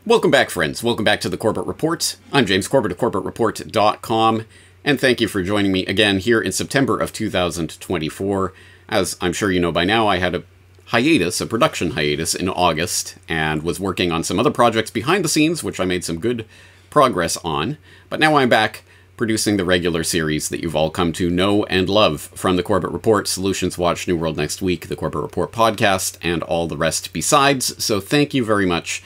Welcome back, friends. Welcome back to the Corbett Report. I'm James Corbett of CorbettReport.com, and thank you for joining me again here in September of 2024. As I'm sure you know by now, I had a production hiatus in August, and was working on some other projects behind the scenes, which I made some good progress on. But now I'm back producing the regular series that you've all come to know and love from the Corbett Report, Solutions Watch, New World Next Week, the Corbett Report podcast, and all the rest besides. So thank you very much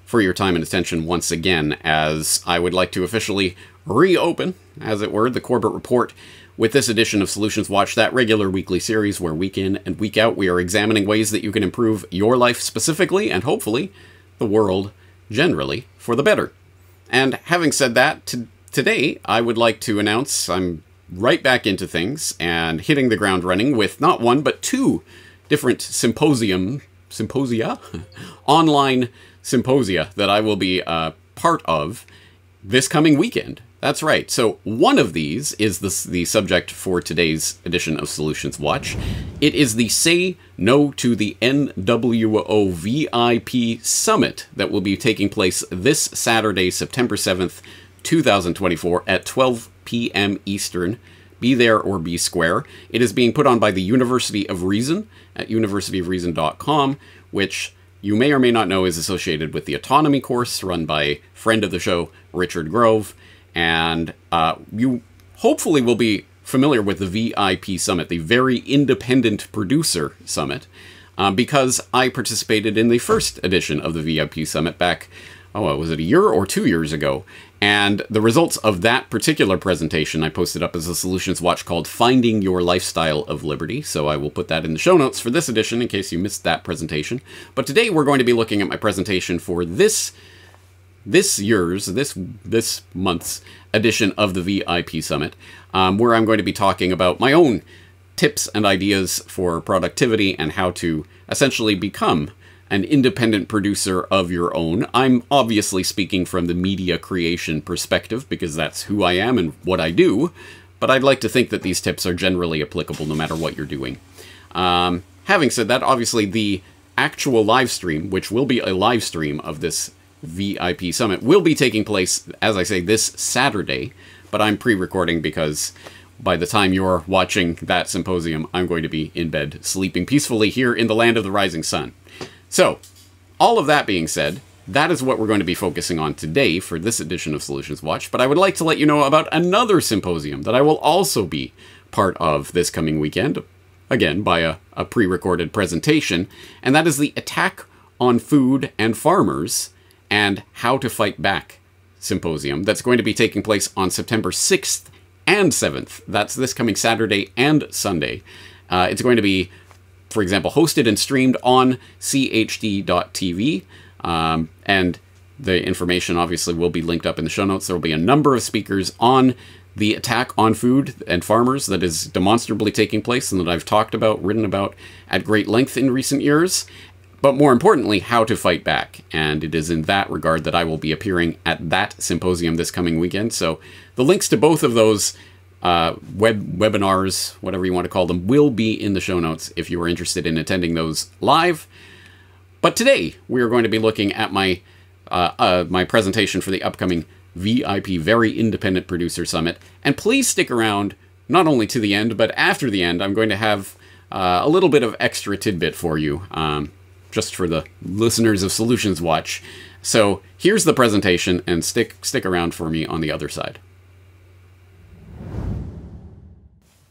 for your time and attention once again, as I would like to officially reopen, as it were, the Corbett Report with this edition of Solutions Watch, that regular weekly series where week in and week out we are examining ways that you can improve your life specifically, and hopefully the world generally, for the better. And having said that, today I would like to announce I'm right back into things and hitting the ground running with not one but two different online symposia that I will be part of this coming weekend. That's right. So one of these is the subject for today's edition of Solutions Watch. It is the Say No to the NWO VIP Summit that will be taking place this Saturday, September 7th, 2024 at 12 p.m. Eastern. Be there or be square. It is being put on by the University of Reason at universityofreason.com, which you may or may not know is associated with the autonomy course run by a friend of the show, Richard Grove. And you hopefully will be familiar with the VIP Summit, the Very Independent Producer Summit, because I participated in the first edition of the VIP Summit back, was it a year or 2 years ago? And the results of that particular presentation I posted up as a Solutions Watch called Finding Your Lifestyle of Liberty. So I will put that in the show notes for this edition in case you missed that presentation. But today we're going to be looking at my presentation for this month's edition of the VIP Summit, where I'm going to be talking about my own tips and ideas for productivity and how to essentially become an independent producer of your own. I'm obviously speaking from the media creation perspective because that's who I am and what I do, but I'd like to think that these tips are generally applicable no matter what you're doing. Having said that, obviously the actual live stream, which will be a live stream of this VIP Summit, will be taking place, as I say, this Saturday, but I'm pre-recording because by the time you're watching that symposium, I'm going to be in bed, sleeping peacefully here in the land of the rising sun. So, all of that being said, that is what we're going to be focusing on today for this edition of Solutions Watch, but I would like to let you know about another symposium that I will also be part of this coming weekend, again, by a pre-recorded presentation, and that is the Attack on Food and Farmers and How to Fight Back symposium that's going to be taking place on September 6th and 7th. That's this coming Saturday and Sunday. It's going to be, for example, hosted and streamed on chd.tv, and the information obviously will be linked up in the show notes. There will be a number of speakers on the attack on food and farmers that is demonstrably taking place and that I've talked about, written about at great length in recent years, but more importantly, how to fight back. And it is in that regard that I will be appearing at that symposium this coming weekend. So the links to both of those webinars, whatever you want to call them, will be in the show notes if you are interested in attending those live. But today we are going to be looking at my my presentation for the upcoming VIP Very Independent Producer Summit. And please stick around not only to the end, but after the end. I'm going to have a little bit of extra tidbit for you, just for the listeners of Solutions Watch. So here's the presentation, and stick around for me on the other side.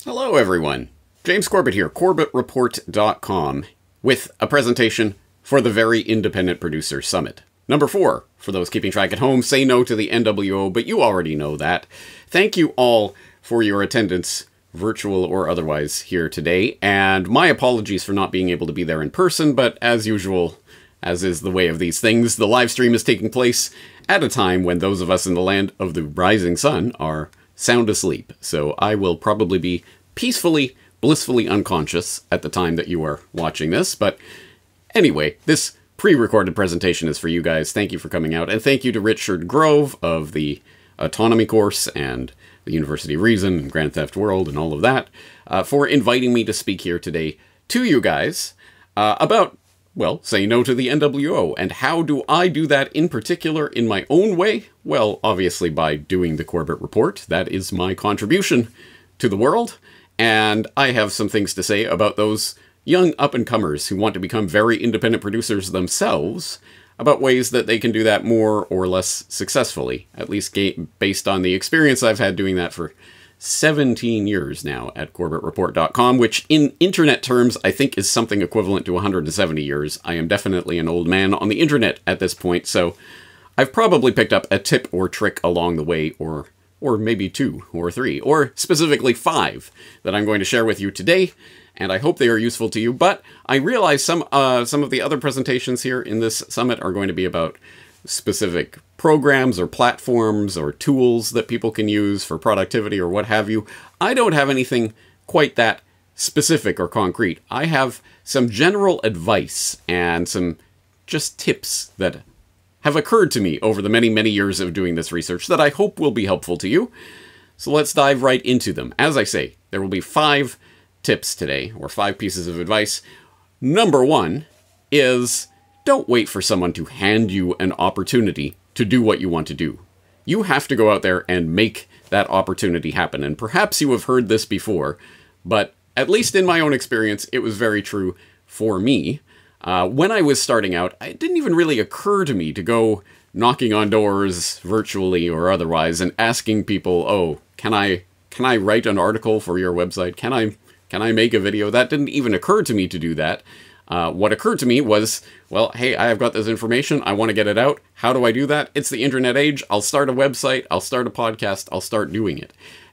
Hello, everyone. James Corbett here, CorbettReport.com, with a presentation for the Very Independent Producer Summit. Number 4, for those keeping track at home, say no to the NWO, but you already know that. Thank you all for your attendance, virtual or otherwise, here today, and my apologies for not being able to be there in person, but as usual, as is the way of these things, the live stream is taking place at a time when those of us in the land of the rising sun are sound asleep. So I will probably be peacefully, blissfully unconscious at the time that you are watching this. But anyway, this pre-recorded presentation is for you guys. Thank you for coming out. And thank you to Richard Grove of the Autonomy course and the University of Reason and Grand Theft World and all of that for inviting me to speak here today to you guys about well, say no to the NWO. And how do I do that in particular in my own way? Well, obviously by doing the Corbett Report. That is my contribution to the world. And I have some things to say about those young up-and-comers who want to become very independent producers themselves, about ways that they can do that more or less successfully, at least based on the experience I've had doing that for 17 years now at CorbettReport.com, which in internet terms I think is something equivalent to 170 years. I am definitely an old man on the internet at this point, so I've probably picked up a tip or trick along the way, or maybe 2 or 3, or specifically 5 that I'm going to share with you today, and I hope they are useful to you. But I realize some of the other presentations here in this summit are going to be about specific programs or platforms or tools that people can use for productivity or what have you. I don't have anything quite that specific or concrete. I have some general advice and some just tips that have occurred to me over the many, many years of doing this research that I hope will be helpful to you. So let's dive right into them. As I say, there will be 5 tips today, or 5 pieces of advice. Number 1 is don't wait for someone to hand you an opportunity to do what you want to do. You have to go out there and make that opportunity happen. And perhaps you have heard this before, but at least in my own experience, it was very true for me. When I was starting out, it didn't even really occur to me to go knocking on doors virtually or otherwise and asking people, oh, can I write an article for your website? Can I make a video? That didn't even occur to me to do that. What occurred to me was, well, hey, I've got this information. I want to get it out. How do I do that? It's the internet age. I'll start a website. I'll start a podcast. I'll start doing it.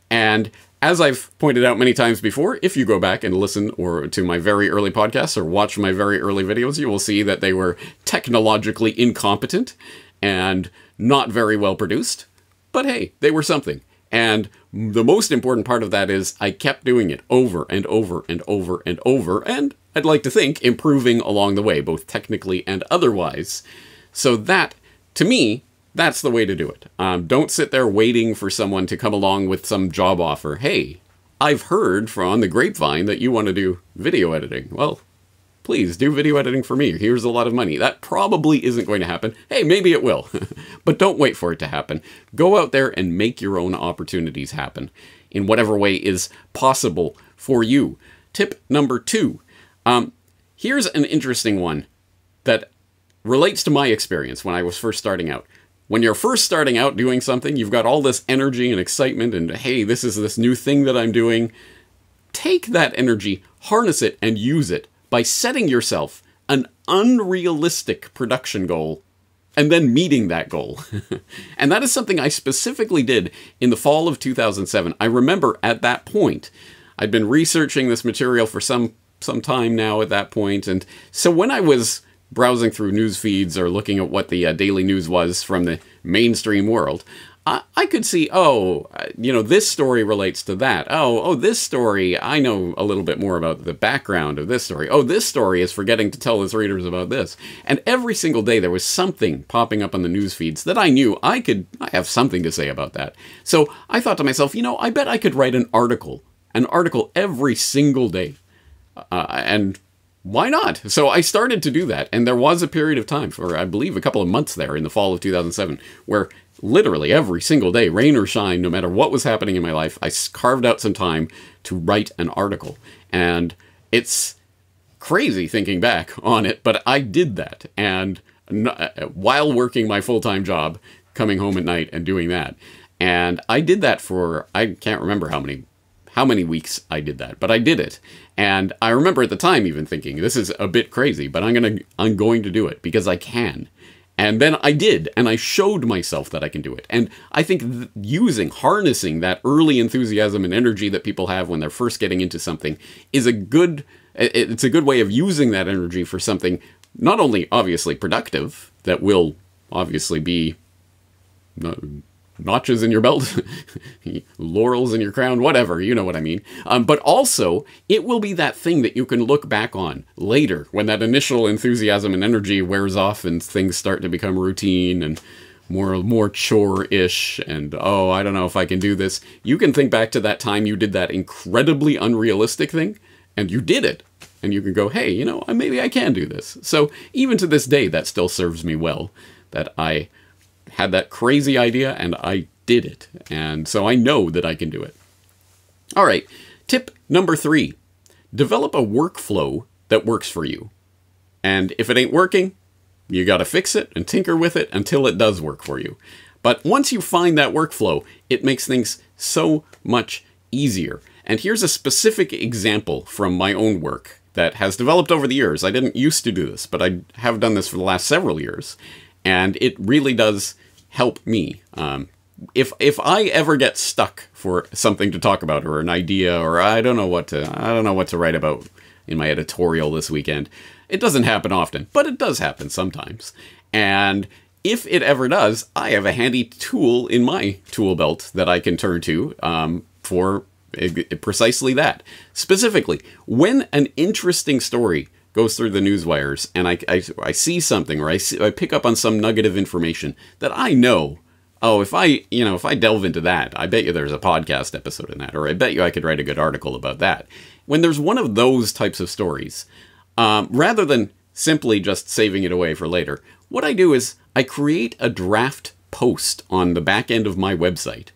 And as I've pointed out many times before, if you go back and listen to my very early podcasts or watch my very early videos, you will see that they were technologically incompetent and not very well produced. But hey, they were something. And the most important part of that is I kept doing it over and over and over and over, and I'd like to think improving along the way, both technically and otherwise. So that, to me, that's the way to do it. Don't sit there waiting for someone to come along with some job offer. Hey, I've heard from the grapevine that you want to do video editing. Well, please do video editing for me. Here's a lot of money. That probably isn't going to happen. Hey, maybe it will. But don't wait for it to happen. Go out there and make your own opportunities happen in whatever way is possible for you. Tip number 2. Here's an interesting one that relates to my experience when I was first starting out. When you're first starting out doing something, you've got all this energy and excitement and, hey, this is this new thing that I'm doing. Take that energy, harness it, and use it by setting yourself an unrealistic production goal and then meeting that goal. And that is something I specifically did in the fall of 2007. I remember at that point, I'd been researching this material for some time now at that point. And so when I was browsing through news feeds or looking at what the daily news was from the mainstream world, I could see, oh, this story relates to that. Oh, this story, I know a little bit more about the background of this story. Oh, this story is forgetting to tell its readers about this. And every single day there was something popping up on the news feeds that I knew I have something to say about that. So I thought to myself, I bet I could write an article every single day. And why not? So I started to do that, and there was a period of time for, I believe, a couple of months there in the fall of 2007, where literally every single day, rain or shine, no matter what was happening in my life, I carved out some time to write an article. And it's crazy thinking back on it, but I did that, and while working my full-time job, coming home at night and doing that. And I did that for, I can't remember how many weeks I did that, but I did it. And I remember at the time even thinking, this is a bit crazy, but I'm going to do it because I can. And then I did, and I showed myself that I can do it. And I think harnessing that early enthusiasm and energy that people have when they're first getting into something is it's a good way of using that energy for something not only obviously productive, that will obviously be notches in your belt, laurels in your crown, whatever, you know what I mean. But also, it will be that thing that you can look back on later when that initial enthusiasm and energy wears off and things start to become routine and more chore-ish and, oh, I don't know if I can do this. You can think back to that time you did that incredibly unrealistic thing, and you did it. and you can go, hey, you know, maybe I can do this. So even to this day, that still serves me well, that I had that crazy idea and I did it. And so I know that I can do it. All right, tip number 3, develop a workflow that works for you. And if it ain't working, you got to fix it and tinker with it until it does work for you. But once you find that workflow, it makes things so much easier. And here's a specific example from my own work that has developed over the years. I didn't used to do this, but I have done this for the last several years. And it really does help me. If I ever get stuck for something to talk about or an idea, or I don't know what to write about in my editorial this weekend, it doesn't happen often, but it does happen sometimes. And if it ever does, I have a handy tool in my tool belt that I can turn to for precisely that. Specifically, when an interesting story goes through the news wires and I see something, or I pick up on some nugget of information that I know, oh, if I delve into that, I bet you there's a podcast episode in that, or I bet you I could write a good article about that. When there's one of those types of stories, rather than simply just saving it away for later, what I do is I create a draft post on the back end of my website,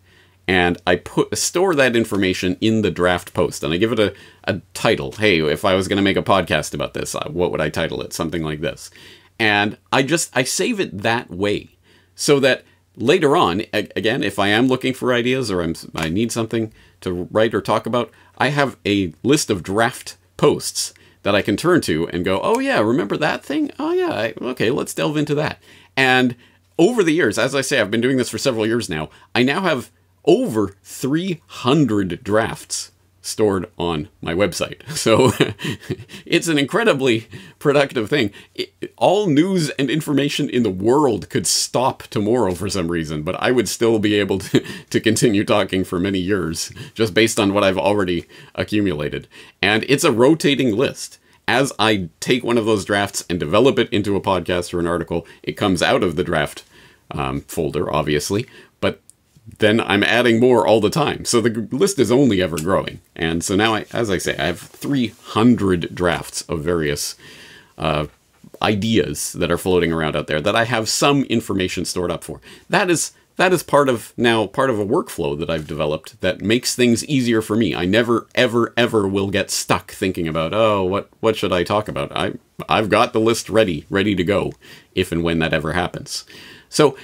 and I store that information in the draft post, and I give it a title. Hey, if I was going to make a podcast about this, what would I title it? Something like this. And I save it that way, so that later on, again, if I am looking for ideas or I need something to write or talk about, I have a list of draft posts that I can turn to and go, oh yeah, remember that thing? Oh yeah, okay, let's delve into that. And over the years, as I say, I've been doing this for several years now, I now have over 300 drafts stored on my website. So it's an incredibly productive thing. All news and information in the world could stop tomorrow for some reason, but I would still be able to continue talking for many years just based on what I've already accumulated. And it's a rotating list. As I take one of those drafts and develop it into a podcast or an article, it comes out of the draft folder, obviously, but then I'm adding more all the time. So the list is only ever growing. And so now, as I say, I have 300 drafts of various ideas that are floating around out there that I have some information stored up for. That is part of a workflow that I've developed that makes things easier for me. I never, ever, ever will get stuck thinking about, oh, what should I talk about? I've got the list ready to go if and when that ever happens. So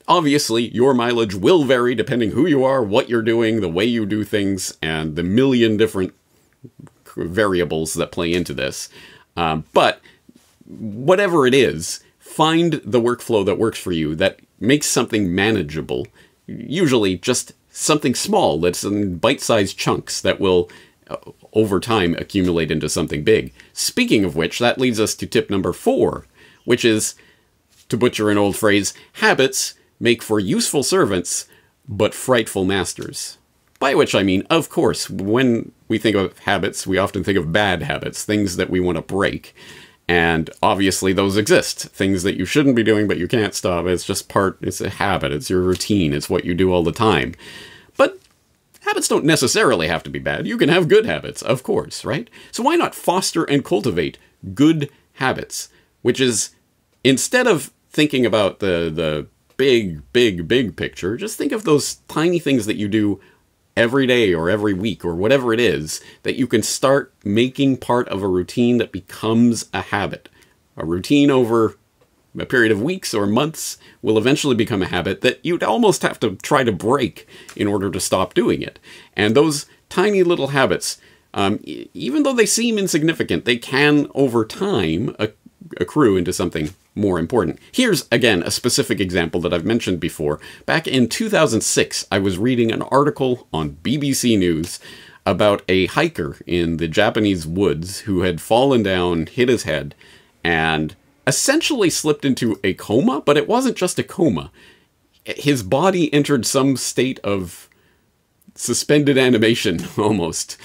obviously, your mileage will vary depending who you are, what you're doing, the way you do things, and the million different variables that play into this. But whatever it is, find the workflow that works for you, that makes something manageable, usually just something small that's in bite-sized chunks that will, over time, accumulate into something big. Speaking of which, that leads us to tip number 4, which is, to butcher an old phrase, habits make for useful servants, but frightful masters. By which I mean, of course, when we think of habits, we often think of bad habits, things that we want to break. And obviously those exist. Things that you shouldn't be doing, but you can't stop. It's a habit, it's your routine, it's what you do all the time. But habits don't necessarily have to be bad. You can have good habits, of course, right? So why not foster and cultivate good habits? Which is, instead of thinking about the big picture, just think of those tiny things that you do every day or every week or whatever it is that you can start making part of a routine that becomes a habit. A routine over a period of weeks or months will eventually become a habit that you'd almost have to try to break in order to stop doing it. And those tiny little habits, even though they seem insignificant, they can over time accrue into something more important. Here's, again, a specific example that I've mentioned before. Back in 2006, I was reading an article on BBC News about a hiker in the Japanese woods who had fallen down, hit his head, and essentially slipped into a coma, but it wasn't just a coma. His body entered some state of suspended animation, almost,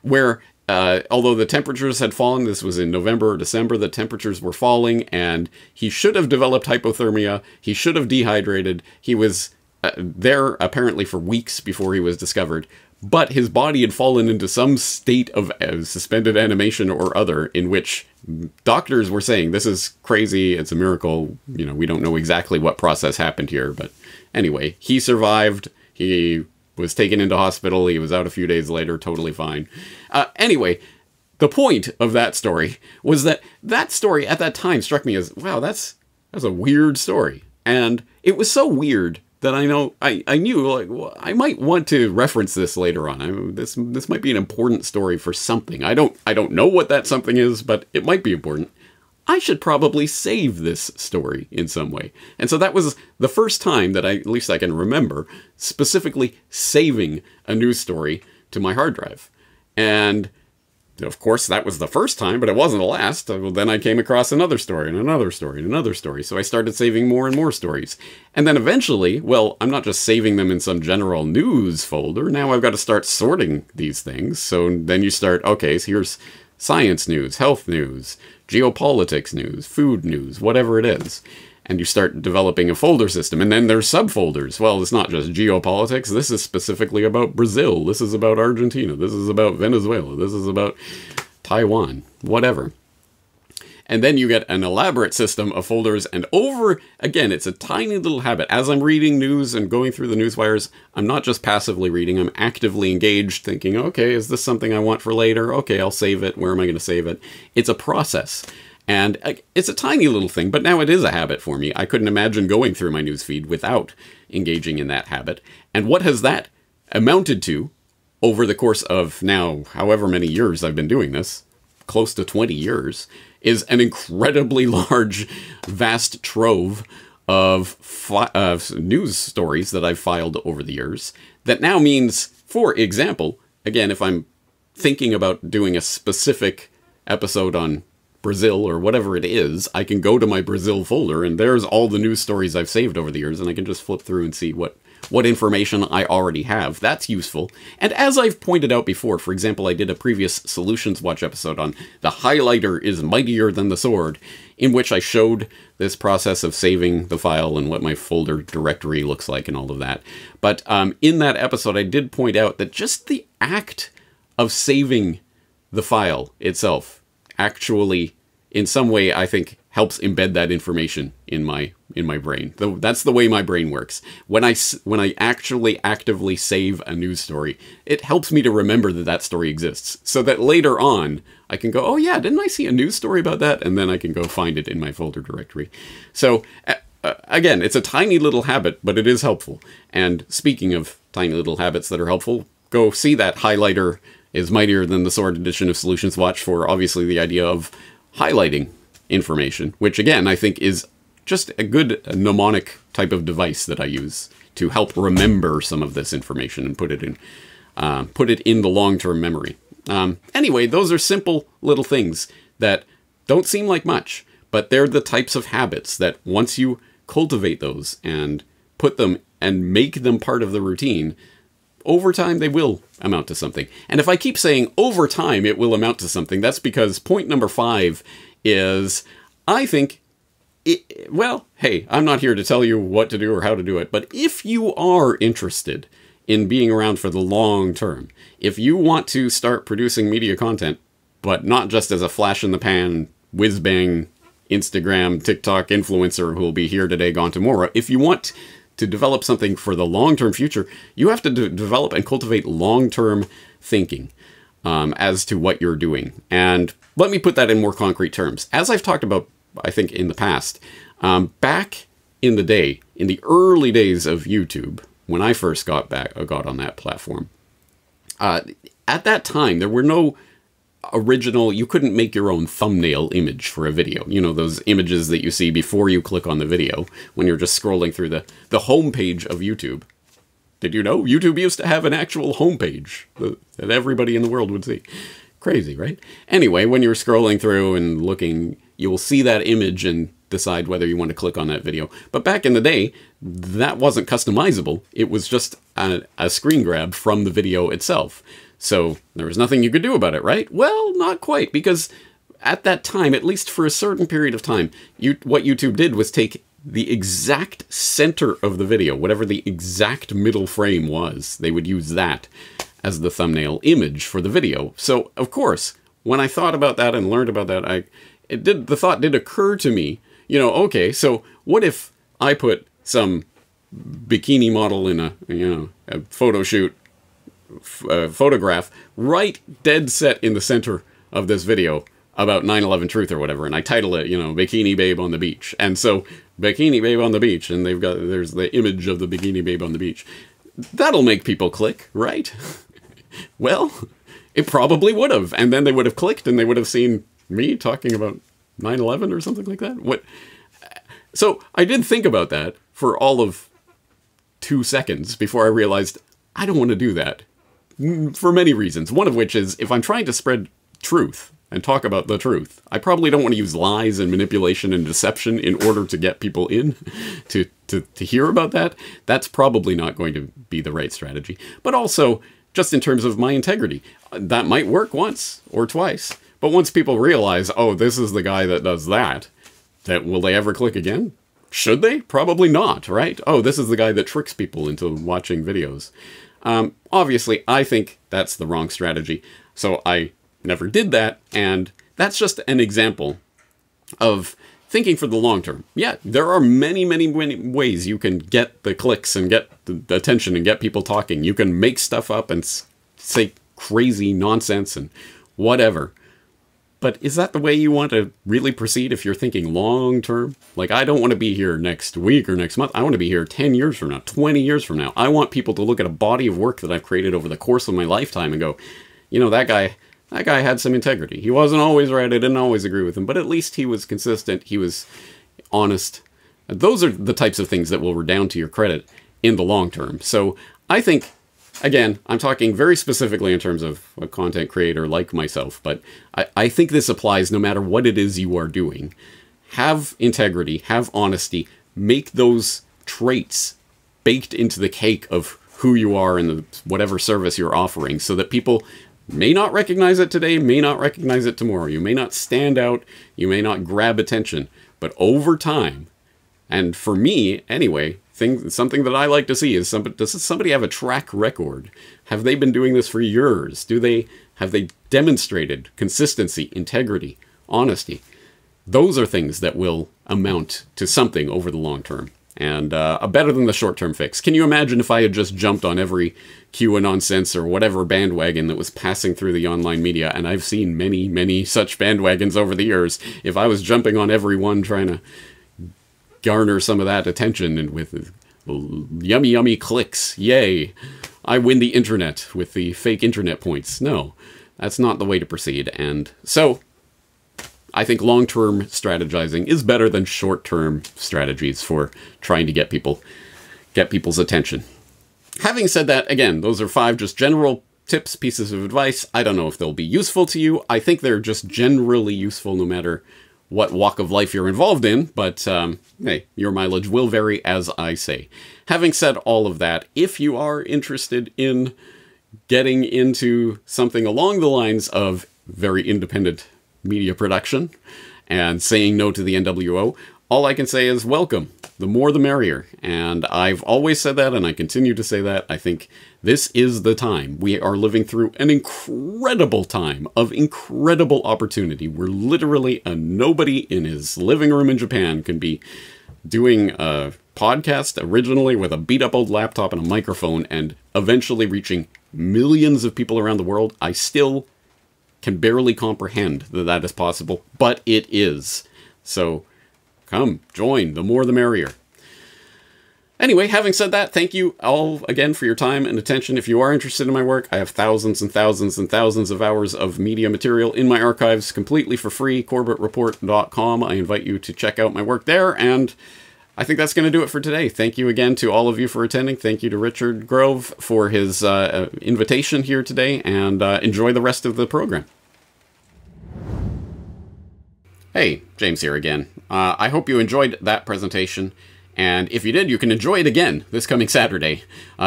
where although the temperatures had fallen, this was in November or December, the temperatures were falling, and he should have developed hypothermia, he should have dehydrated, he was there apparently for weeks before he was discovered, but his body had fallen into some state of suspended animation or other in which doctors were saying, this is crazy, it's a miracle, you know, we don't know exactly what process happened here, but anyway, he survived, he was taken into hospital, he was out a few days later, totally fine. Anyway, the point of that story was that that story at that time struck me as, wow, that's a weird story. And it was so weird that I knew, like, well, I might want to reference this later on. This might be an important story for something. I don't know what that something is, but it might be important. I should probably save this story in some way. And so that was the first time that at least I can remember, specifically saving a news story to my hard drive. And of course, that was the first time, but it wasn't the last. Well, then I came across another story and another story and another story. So I started saving more and more stories. And then eventually, well, I'm not just saving them in some general news folder. Now I've got to start sorting these things. So then you start, okay, so here's science news, health news, geopolitics news, food news, whatever it is. And you start developing a folder system. And then there's subfolders. Well, it's not just geopolitics. This is specifically about Brazil. This is about Argentina. This is about Venezuela. This is about Taiwan. Whatever. And then you get an elaborate system of folders. And again, it's a tiny little habit. As I'm reading news and going through the news wires, I'm not just passively reading. I'm actively engaged, thinking, okay, is this something I want for later? Okay, I'll save it. Where am I going to save it? It's a process. And it's a tiny little thing, but now it is a habit for me. I couldn't imagine going through my newsfeed without engaging in that habit. And what has that amounted to over the course of now, however many years I've been doing this, close to 20 years, is an incredibly large, vast trove of news stories that I've filed over the years. That now means, for example, again, if I'm thinking about doing a specific episode on Brazil or whatever it is, I can go to my Brazil folder and there's all the news stories I've saved over the years, and I can just flip through and see what information I already have. That's useful. And as I've pointed out before, for example, I did a previous Solutions Watch episode on the highlighter is mightier than the sword, in which I showed this process of saving the file and what my folder directory looks like and all of that. But in that episode, I did point out that just the act of saving the file itself actually, in some way, I think, helps embed that information in my brain. That's the way my brain works. When I actually actively save a news story, it helps me to remember that that story exists, so that later on I can go, oh yeah, didn't I see a news story about that? And then I can go find it in my folder directory. So again, it's a tiny little habit, but it is helpful. And speaking of tiny little habits that are helpful, go see that highlighter is mightier than the sword edition of Solutions Watch for obviously the idea of highlighting information, which again, I think is just a good mnemonic type of device that I use to help remember some of this information and put it in the long-term memory. Anyway, those are simple little things that don't seem like much, but they're the types of habits that once you cultivate those and put them and make them part of the routine, over time, they will amount to something. And if I keep saying over time it will amount to something, that's because point number 5 is, I think, well, hey, I'm not here to tell you what to do or how to do it, but if you are interested in being around for the long term, if you want to start producing media content, but not just as a flash in the pan, whiz-bang, Instagram, TikTok influencer who will be here today, gone tomorrow, if you want to develop something for the long-term future, you have to develop and cultivate long-term thinking as to what you're doing. And let me put that in more concrete terms. As I've talked about, I think, in the past, back in the day, in the early days of YouTube, when I first got on that platform, at that time, there were no original, you couldn't make your own thumbnail image for a video. You know, those images that you see before you click on the video when you're just scrolling through the homepage of YouTube. Did you know YouTube used to have an actual homepage that everybody in the world would see? Crazy, right? Anyway, when you're scrolling through and looking, you'll see that image and decide whether you want to click on that video. But back in the day, that wasn't customizable. It was just a screen grab from the video itself. So there was nothing you could do about it, right? Well, not quite, because at that time, at least for a certain period of time, what YouTube did was take the exact center of the video, whatever the exact middle frame was, they would use that as the thumbnail image for the video. So, of course, when I thought about that and learned about that, the thought did occur to me, you know, okay, so what if I put some bikini model in a photo shoot photograph right dead set in the center of this video about 9/11 truth or whatever, and I title it, you know, Bikini Babe on the Beach. And so, Bikini Babe on the Beach, and there's the image of the Bikini Babe on the beach. That'll make people click, right? Well, it probably would have, and then they would have clicked, and they would have seen me talking about 9/11 or something like that. So, I did think about that for all of 2 seconds before I realized I don't want to do that. For many reasons. One of which is, if I'm trying to spread truth and talk about the truth, I probably don't want to use lies and manipulation and deception in order to get people in to hear about that. That's probably not going to be the right strategy. But also, just in terms of my integrity, that might work once or twice. But once people realize, oh, this is the guy that does that, will they ever click again? Should they? Probably not, right? Oh, this is the guy that tricks people into watching videos. Obviously, I think that's the wrong strategy, so I never did that, and that's just an example of thinking for the long term. Yeah, there are many, many, many ways you can get the clicks and get the attention and get people talking. You can make stuff up and say crazy nonsense and whatever. But is that the way you want to really proceed if you're thinking long term? Like, I don't want to be here next week or next month. I want to be here 10 years from now, 20 years from now. I want people to look at a body of work that I've created over the course of my lifetime and go, you know, that guy had some integrity. He wasn't always right. I didn't always agree with him, but at least he was consistent. He was honest. Those are the types of things that will redound to your credit in the long term. So I think, again, I'm talking very specifically in terms of a content creator like myself, but I think this applies no matter what it is you are doing. Have integrity, have honesty, make those traits baked into the cake of who you are and whatever service you're offering, so that people may not recognize it today, may not recognize it tomorrow. You may not stand out, you may not grab attention, but over time, and for me anyway, something that I like to see is, does somebody have a track record? Have they been doing this for years? Have they demonstrated consistency, integrity, honesty? Those are things that will amount to something over the long term, and better than the short-term fix. Can you imagine if I had just jumped on every QAnon sense or whatever bandwagon that was passing through the online media, and I've seen many, many such bandwagons over the years. If I was jumping on every one trying to garner some of that attention and with yummy, yummy clicks, yay, I win the internet with the fake internet points. No, that's not the way to proceed. And so I think long-term strategizing is better than short-term strategies for trying to get people's attention. Having said that, again, those are 5 just general tips, pieces of advice. I don't know if they'll be useful to you. I think they're just generally useful no matter what walk of life you're involved in, but hey, your mileage will vary, as I say. Having said all of that, if you are interested in getting into something along the lines of very independent media production and saying no to the NWO, all I can say is welcome. The more the merrier. And I've always said that, and I continue to say that. I think this is the time. We are living through an incredible time of incredible opportunity. We're literally a nobody in his living room in Japan can be doing a podcast originally with a beat-up old laptop and a microphone, and eventually reaching millions of people around the world. I still can barely comprehend that that is possible, but it is. So come, join. The more the merrier. Anyway, having said that, thank you all again for your time and attention. If you are interested in my work, I have thousands and thousands and thousands of hours of media material in my archives completely for free, CorbettReport.com. I invite you to check out my work there, and I think that's going to do it for today. Thank you again to all of you for attending. Thank you to Richard Grove for his invitation here today, and enjoy the rest of the program. Hey, James here again. I hope you enjoyed that presentation. And if you did, you can enjoy it again this coming Saturday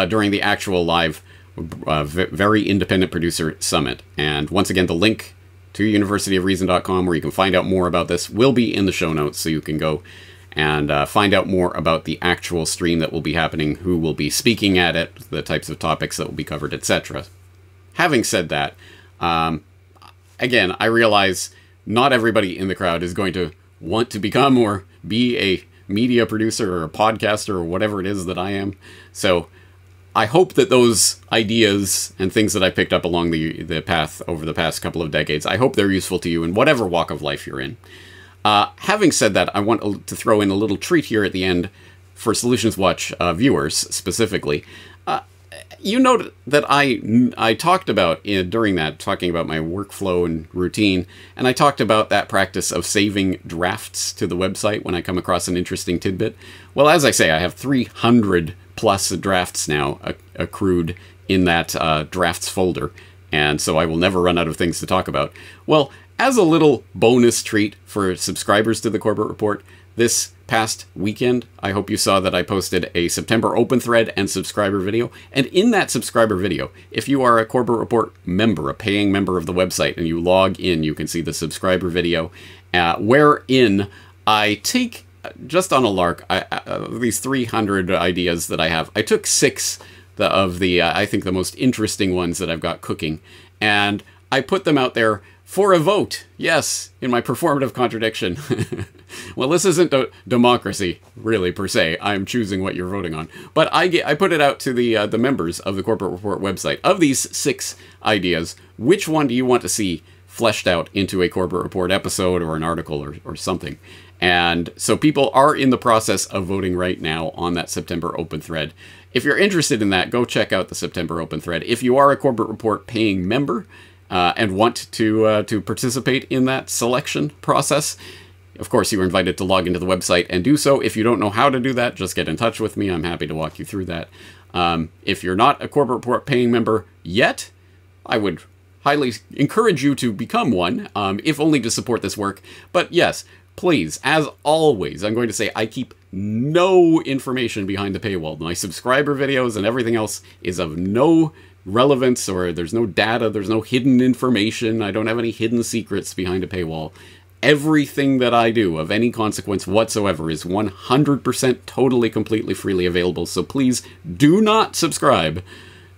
during the actual live Very Independent Producer Summit. And once again, the link to universityofreason.com where you can find out more about this will be in the show notes, so you can go and find out more about the actual stream that will be happening, who will be speaking at it, the types of topics that will be covered, etc. Having said that, again, I realize not everybody in the crowd is going to want to become or be a media producer or a podcaster or whatever it is that I am. So I hope that those ideas and things that I picked up along the path over the past couple of decades, I hope they're useful to you in whatever walk of life you're in. Having said that, I want to throw in a little treat here at the end for Solutions Watch viewers specifically. You know that I talked about during that, talking about my workflow and routine, and I talked about that practice of saving drafts to the website when I come across an interesting tidbit. Well, as I say, I have 300 plus drafts now accrued in that drafts folder, and so I will never run out of things to talk about. Well, as a little bonus treat for subscribers to the Corbett Report, this past weekend, I hope you saw that I posted a September open thread and subscriber video. And in that subscriber video, if you are a Corbett Report member, a paying member of the website, and you log in, you can see the subscriber video, wherein I take, just on a lark, these 300 ideas that I have, I took 6 of the, I think, the most interesting ones that I've got cooking, and I put them out there for a vote. Yes, in my performative contradiction. Well, this isn't a democracy, really, per se. I'm choosing what you're voting on. But I put it out to the members of the Corbett Report website. Of these 6 ideas, which one do you want to see fleshed out into a Corbett Report episode or an article or something? And so people are in the process of voting right now on that September open thread. If you're interested in that, go check out the September open thread. If you are a Corbett Report paying member and want to participate in that selection process, of course, you are invited to log into the website and do so. If you don't know how to do that, just get in touch with me. I'm happy to walk you through that. If you're not a Corbett Report paying member yet, I would highly encourage you to become one, if only to support this work. But yes, please, as always, I'm going to say I keep no information behind the paywall. My subscriber videos and everything else is of no relevance, or there's no data, there's no hidden information. I don't have any hidden secrets behind a paywall. Everything that I do of any consequence whatsoever is 100% totally, completely, freely available. So please do not subscribe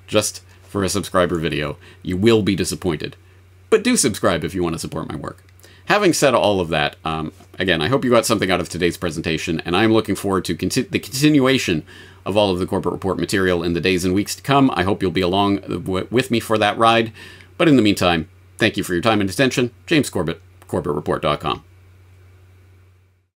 just for a subscriber video. You will be disappointed. But do subscribe if you want to support my work. Having said all of that, again, I hope you got something out of today's presentation, and I'm looking forward to the continuation of all of the Corbett Report material in the days and weeks to come. I hope you'll be along with me for that ride. But in the meantime, thank you for your time and attention. James Corbett, CorbettReport.com.